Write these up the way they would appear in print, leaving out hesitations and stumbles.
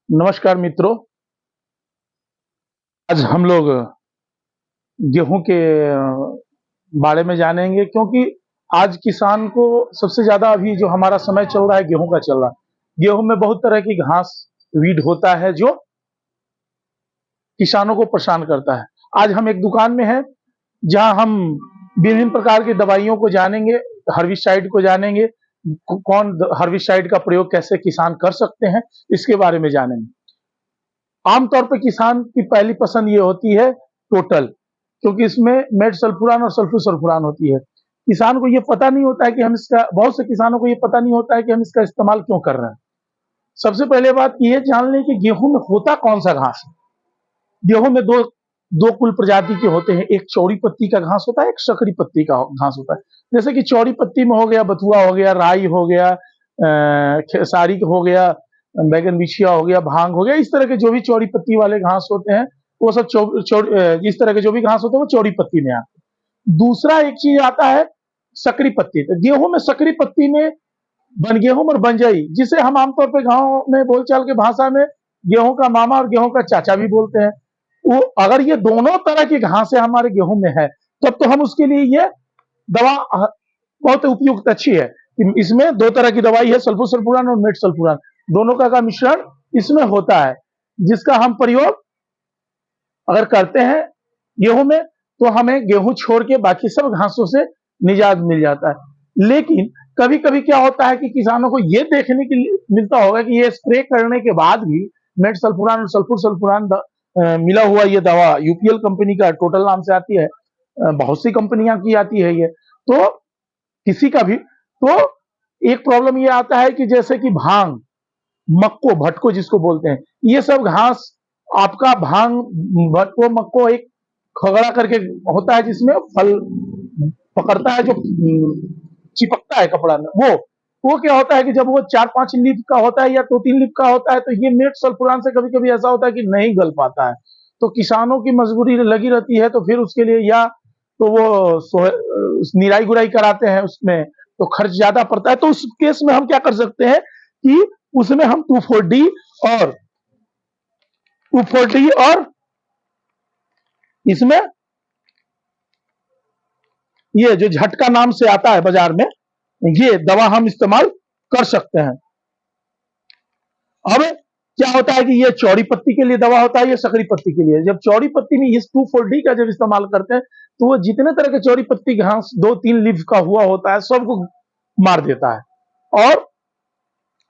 नमस्कार मित्रों। आज हम लोग गेहूं के बारे में जानेंगे, क्योंकि आज किसान को सबसे ज्यादा अभी जो हमारा समय चल रहा है गेहूं का चल रहा है। गेहूं में बहुत तरह की घास वीड होता है जो किसानों को परेशान करता है। आज हम एक दुकान में हैं जहां हम विभिन्न प्रकार की दवाइयों को जानेंगे, हर्बिसाइड को जानेंगे, कौन हर्बिसाइड का प्रयोग कैसे किसान कर सकते हैं, इसके बारे में जानेंगे। आमतौर पर किसान की पहली पसंद ये होती है टोटल, क्योंकि इसमें मेड सल्फुरान और सल्फर सल्फुरान होती है। किसान को ये पता नहीं होता है कि हम इसका बहुत से किसानों को ये पता नहीं होता है कि हम इसका इस्तेमाल क्यों कर रहे हैं। सबसे पहले बात ये जान लें कि गेहूं में होता कौन सा घास है। गेहूं में दो दो कुल प्रजाति के होते हैं। एक चौड़ी पत्ती का घास होता है, एक सकरी पत्ती का घास होता है। जैसे कि चौड़ी पत्ती में हो गया बथुआ, हो गया राई, हो गया खेसारी, हो गया बैगन बिछिया, हो गया भांग, हो गया। इस तरह के जो भी चौड़ी पत्ती वाले घास होते हैं वो सब इस तरह के जो भी घास होते हैं वो चौड़ी पत्ती में आते हैं। दूसरा एक चीज आता है सकरी पत्ती। तो गेहूं में सकरी पत्ती में बनगेहूं और बंजई, जिसे हम आमतौर पर गांव में बोलचाल के भाषा में गेहूं का मामा और गेहूं का चाचा भी बोलते हैं। वो अगर ये दोनों तरह की घासें हमारे गेहूं में है तब तो हम उसके लिए ये दवा बहुत उपयुक्त अच्छी है। इसमें दो तरह की दवाई है, सल्फर सल्फुरान और मेट सल्फुरान, दोनों का मिश्रण इसमें होता है, जिसका हम प्रयोग अगर करते हैं गेहूं में तो हमें गेहूं छोड़ के बाकी सब घासों से निजात मिल जाता है। लेकिन कभी कभी क्या होता है कि किसानों को यह देखने के लिए मिलता होगा कि ये स्प्रे करने के बाद भी मेट सल्फुरान और सल्फर सल्फुरान मिला हुआ ये दवा यूपीएल कंपनी का टोटल नाम से आती है, बहुत सी कंपनियां की आती है ये, तो किसी का भी तो एक प्रॉब्लम ये आता है कि जैसे कि भांग, मक्को, भटको जिसको बोलते हैं, ये सब घास आपका भांग, भटको, मक्को एक खगड़ा करके होता है जिसमें फल पकड़ता है, जो चिपकता है कपड़ा में। वो क्या होता है कि जब वो 4-5 लीफ का होता है या 2-3 लीफ का होता है तो ये मेट सल्फुरान से कभी कभी ऐसा होता है कि नहीं गल पाता है। तो किसानों की मजबूरी लगी रहती है, तो फिर उसके लिए या तो वो निराई गुराई कराते हैं, उसमें तो खर्च ज्यादा पड़ता है। तो उस केस में हम क्या कर सकते हैं कि उसमें हम 2,4-D और 2,4-D और इसमें ये जो झटका नाम से आता है बाजार में, ये दवा हम इस्तेमाल कर सकते हैं। अब क्या होता है कि ये चौड़ी पत्ती के लिए दवा होता है, ये सकरी पत्ती के लिए। जब चौड़ी पत्ती में इस 2,4-D का जब इस्तेमाल करते हैं तो वो जितने तरह के चौड़ी पत्ती घास 2-3 लीफ का हुआ होता है सबको मार देता है। और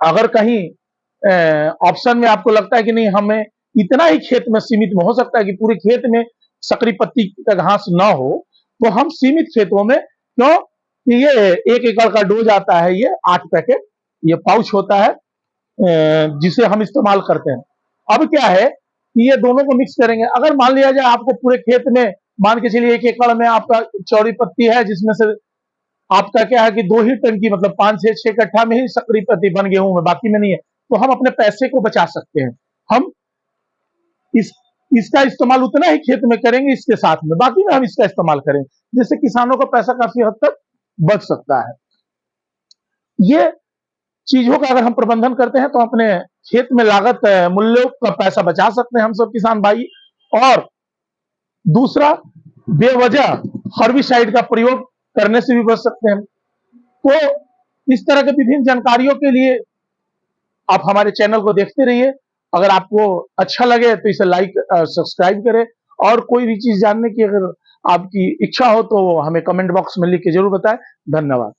अगर कहीं ऑप्शन में आपको लगता है कि नहीं हमें इतना ही खेत में सीमित में हो सकता है कि पूरे खेत में सकरी पत्ती का घास ना हो, तो हम सीमित खेतों में क्यों कि ये 1 एकड़ का डोज आता है, ये 8 पैकेट ये पाउच होता है जिसे हम इस्तेमाल करते हैं। अब क्या है कि ये दोनों को मिक्स करेंगे। अगर मान लिया जाए आपको पूरे खेत में, मान के चलिए 1 एकड़ में आपका चौड़ी पत्ती है, जिसमें से आपका क्या है कि 2 ही टन की, मतलब 5 से 6 कट्ठा में ही सकरी पत्ती बन गेहूं में, बाकी में नहीं है, तो हम अपने पैसे को बचा सकते हैं। हम इस इसका इस्तेमाल उतना ही खेत में करेंगे, इसके साथ में बाकी में हम इसका इस्तेमाल करेंगे, जिससे किसानों का पैसा काफी हद तक बच सकता है। ये चीजों का अगर हम प्रबंधन करते हैं तो अपने खेत में लागत मूल्यों का पैसा बचा सकते हैं हम सब किसान भाई। और दूसरा, बेवजह हर्बिसाइड का प्रयोग करने से भी बच सकते हैं। तो इस तरह के विभिन्न जानकारियों के लिए आप हमारे चैनल को देखते रहिए। अगर आपको अच्छा लगे तो इसे लाइक सब्सक्राइब करें, और कोई भी चीज जानने की अगर आपकी इच्छा हो तो हमें कमेंट बॉक्स में लिख के जरूर बताएं। धन्यवाद।